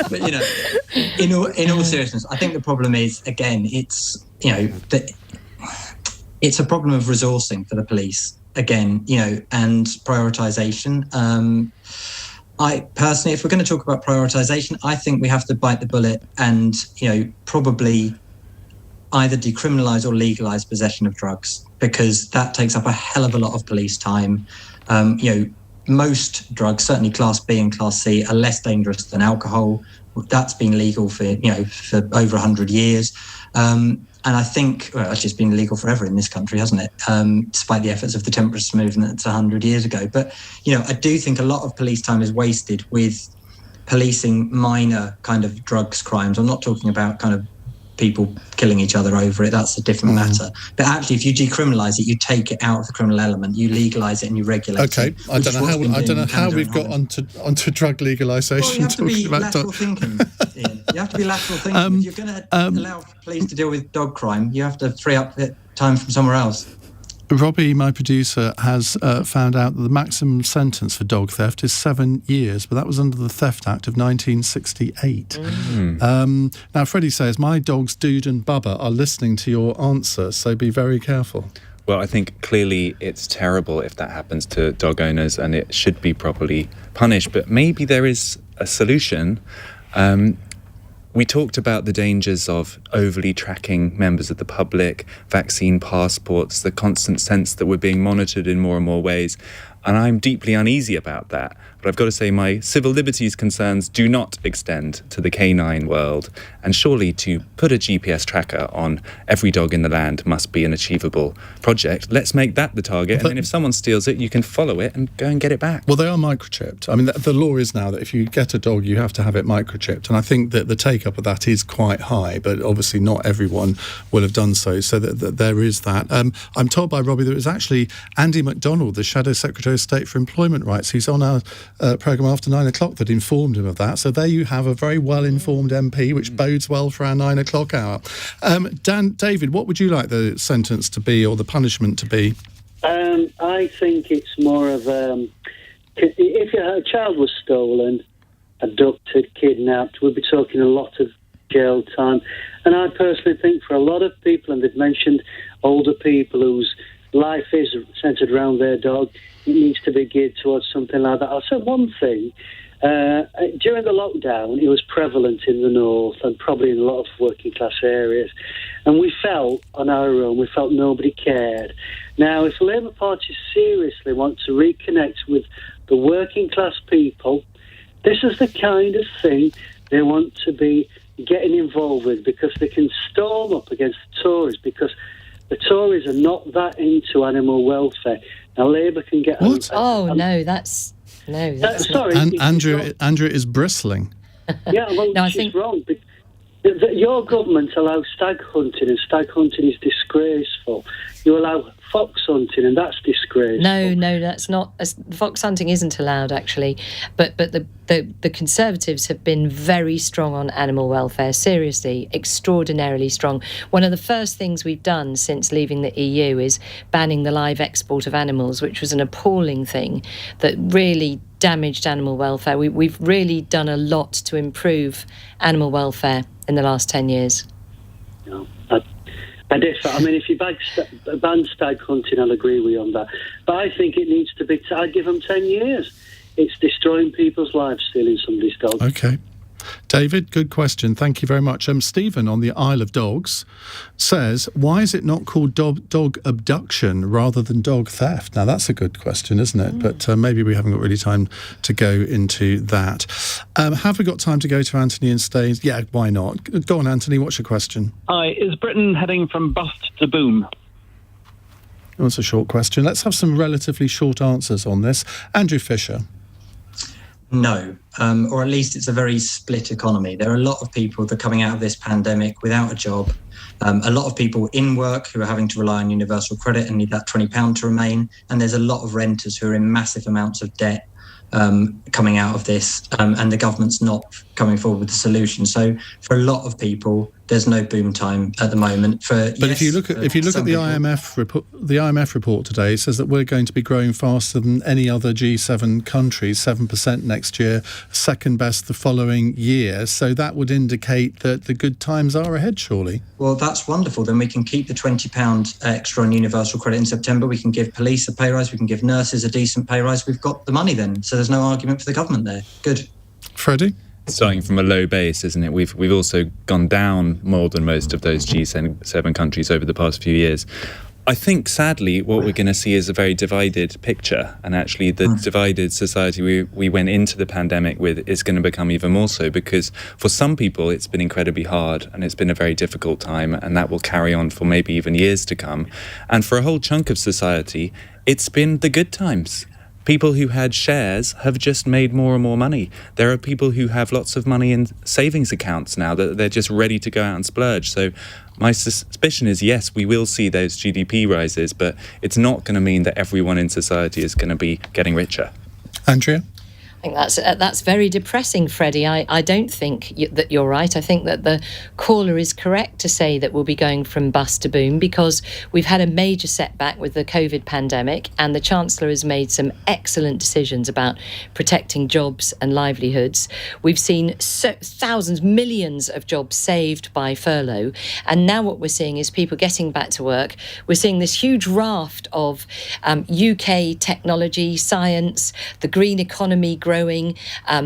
But in all seriousness, I think the problem is, again, it's it's a problem of resourcing for the police. Again, and prioritisation. I personally, if we're going to talk about prioritisation, I think we have to bite the bullet and, probably either decriminalise or legalise possession of drugs, because that takes up a hell of a lot of police time. Most drugs, certainly Class B and Class C, are less dangerous than alcohol. That's been legal for over 100 years. And I think, actually, it's been illegal forever in this country, hasn't it? Despite the efforts of the temperance movement, it's 100 years ago. But, I do think a lot of police time is wasted with policing minor kind of drugs crimes. I'm not talking about kind of people killing each other over it. That's a different matter. But actually, if you decriminalise it, you take it out of the criminal element, you legalise it and you regulate it. Okay, I don't know how we've got onto drug legalisation. Well, you have to be lateral thinking, Ian. You have to be lateral thinking. If you're going to allow police to deal with dog crime, you have to free up time from somewhere else. Robbie, my producer, has found out that the maximum sentence for dog theft is 7 years, but that was under the Theft Act of 1968. Now, Freddie says, my dogs Dude and Bubba are listening to your answer, so be very careful. Well, I think clearly it's terrible if that happens to dog owners, and it should be properly punished, but maybe there is a solution. We talked about the dangers of overly tracking members of the public, vaccine passports, the constant sense that we're being monitored in more and more ways. And I'm deeply uneasy about that. But I've got to say my civil liberties concerns do not extend to the canine world. And surely to put a GPS tracker on every dog in the land must be an achievable project. Let's make that the target. And then if someone steals it, you can follow it and go and get it back. Well, they are microchipped. I mean, the law is now that if you get a dog, you have to have it microchipped. And I think that the take-up of that is quite high, but obviously not everyone will have done so. So that there is that. I'm told by Robbie that it was actually Andy MacDonald, the Shadow Secretary of State for Employment Rights, who's on our programme after 9 o'clock, that informed him of that. So there you have a very well-informed MP, which bodes well for our 9 o'clock hour. David, what would you like the sentence to be or the punishment to be? I think it's more of if a child was stolen, abducted, kidnapped, we'd be talking a lot of jail time. And I personally think for a lot of people, and they've mentioned older people whose life is centred around their dog. It needs to be geared towards something like that. I'll say one thing. During the lockdown, it was prevalent in the north and probably in a lot of working class areas. And we felt on our own, we felt nobody cared. Now, if the Labour Party seriously want to reconnect with the working class people, this is the kind of thing they want to be getting involved with, because they can storm up against the Tories, because the Tories are not that into animal welfare. Now, Labour can get... What? Sorry. Andrea is bristling. Yeah, well, no, she's wrong. Your government allows stag hunting, and stag hunting is disgraceful. You allow fox hunting, and that's disgraceful. No, that's not. Fox hunting isn't allowed, actually. But the Conservatives have been very strong on animal welfare, seriously, extraordinarily strong. One of the first things we've done since leaving the EU is banning the live export of animals, which was an appalling thing that really damaged animal welfare. We've really done a lot to improve animal welfare in the last 10 years. No, I differ. I mean, if you ban stag hunting, I'll agree with you on that. But I think it needs to be... I'd give them 10 years. It's destroying people's lives, stealing somebody's dog. OK. David, good question. Thank you very much. Stephen on the Isle of Dogs says, why is it not called dog abduction rather than dog theft? Now, that's a good question, isn't it? But maybe we haven't got really time to go into that. Have we got time to go to Anthony and Staines? Yeah, why not? Go on, Anthony, what's your question? Hi, is Britain heading from bust to boom? That's a short question. Let's have some relatively short answers on this. Andrew Fisher. No, or at least it's a very split economy. There are a lot of people that are coming out of this pandemic without a job, a lot of people in work who are having to rely on universal credit and need that £20 to remain, and there's a lot of renters who are in massive amounts of debt coming out of this, and the government's not coming forward with a solution. So for a lot of people, there's no boom time at the moment. If you look at the IMF report today, it says that we're going to be growing faster than any other G7 country, 7% next year, second best the following year. So that would indicate that the good times are ahead, surely. Well, that's wonderful. Then we can keep the £20 extra on universal credit in September. We can give police a pay rise. We can give nurses a decent pay rise. We've got the money then. So there's no argument for the government there. Good. Freddie? Starting from a low base, isn't it? We've also gone down more than most of those G7 countries over the past few years. I think, sadly, what we're going to see is a very divided picture, and actually the divided society we went into the pandemic with is going to become even more so, because for some people it's been incredibly hard and it's been a very difficult time, and that will carry on for maybe even years to come. And for a whole chunk of society, it's been the good times. People who had shares have just made more and more money. There are people who have lots of money in savings accounts now that they're just ready to go out and splurge. So my suspicion is, yes, we will see those GDP rises, but it's not going to mean that everyone in society is going to be getting richer. Andrea? I think that's very depressing, Freddie. I don't think that you're right. I think that the caller is correct to say that we'll be going from bust to boom, because we've had a major setback with the COVID pandemic, and the Chancellor has made some excellent decisions about protecting jobs and livelihoods. We've seen thousands, millions of jobs saved by furlough, and now what we're seeing is people getting back to work. We're seeing this huge raft of UK technology, science, the green economy growing,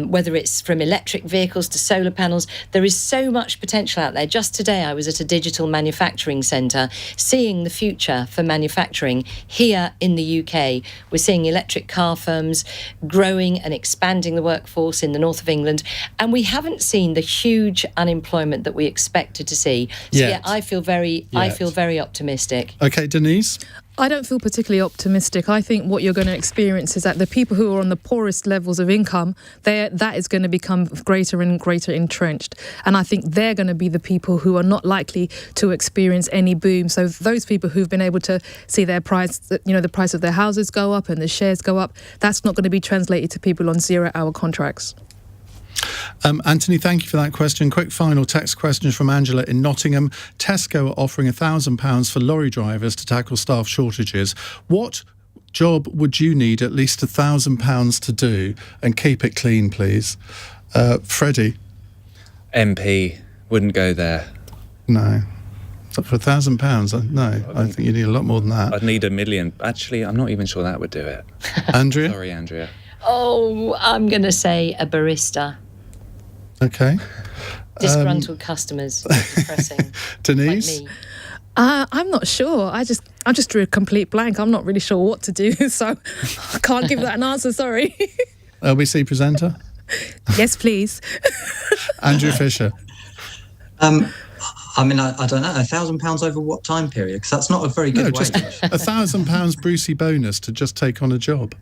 whether it's from electric vehicles to solar panels. There is so much potential out there. Just today I was at a digital manufacturing centre seeing the future for manufacturing here in the UK. We're seeing electric car firms growing and expanding the workforce in the north of England, and we haven't seen the huge unemployment that we expected to see. So yeah, I feel very optimistic. OK, Denise? I don't feel particularly optimistic. I think what you're going to experience is that the people who are on the poorest levels of income, that is going to become greater and greater entrenched. And I think they're going to be the people who are not likely to experience any boom. So those people who've been able to see their price, the price of their houses go up and the shares go up, that's not going to be translated to people on 0-hour contracts. Anthony, thank you for that question. Quick final text question from Angela in Nottingham. Tesco are offering £1,000 for lorry drivers to tackle staff shortages. What job would you need at least £1,000 to do? And keep it clean, please. Freddie? MP. Wouldn't go there. No. For £1,000? No, I think you need a lot more than that. I'd need $1 million. Actually, I'm not even sure that would do it. Andrea? Sorry, Andrea. Oh, I'm going to say a barista. Okay. Disgruntled customers. Depressing. Denise? Like me. I'm not sure. I just drew a complete blank. I'm not really sure what to do, so I can't give that an answer. Sorry. LBC presenter? Yes, please. Andrew Fisher? I mean, I don't know, £1,000 over what time period? Because that's not a very good wage. Just £1,000 Brucey bonus to just take on a job.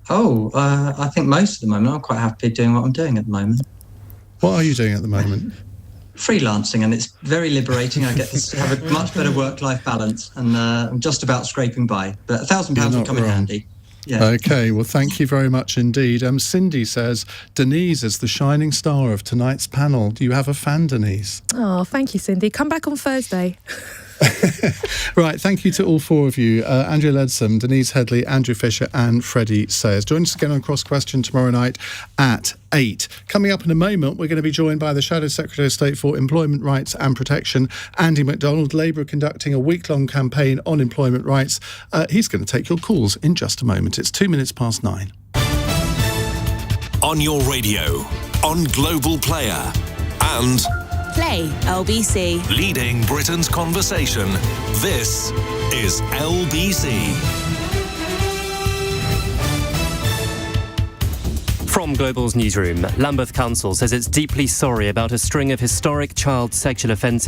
Oh, I think most of the moment I'm quite happy doing what I'm doing at the moment. What are you doing at the moment? Freelancing, and it's very liberating. I get to have a much better work-life balance, and I'm just about scraping by. But £1,000 will come in handy. Yeah. Okay, well, thank you very much indeed. Cindy says, Denise is the shining star of tonight's panel. Do you have a fan, Denise? Oh, thank you, Cindy. Come back on Thursday. Right, thank you to all four of you. Andrea Leadsom, Denise Headley, Andrew Fisher and Freddie Sayers. Join us again on Cross Question tomorrow night at 8. Coming up in a moment, we're going to be joined by the Shadow Secretary of State for Employment Rights and Protection, Andy MacDonald. Labour conducting a week-long campaign on employment rights. He's going to take your calls in just a moment. It's 9:02. On your radio, on Global Player, and Play LBC. leading Britain's conversation. This is LBC. From Global's newsroom, Lambeth Council says it's deeply sorry about a string of historic child sexual offences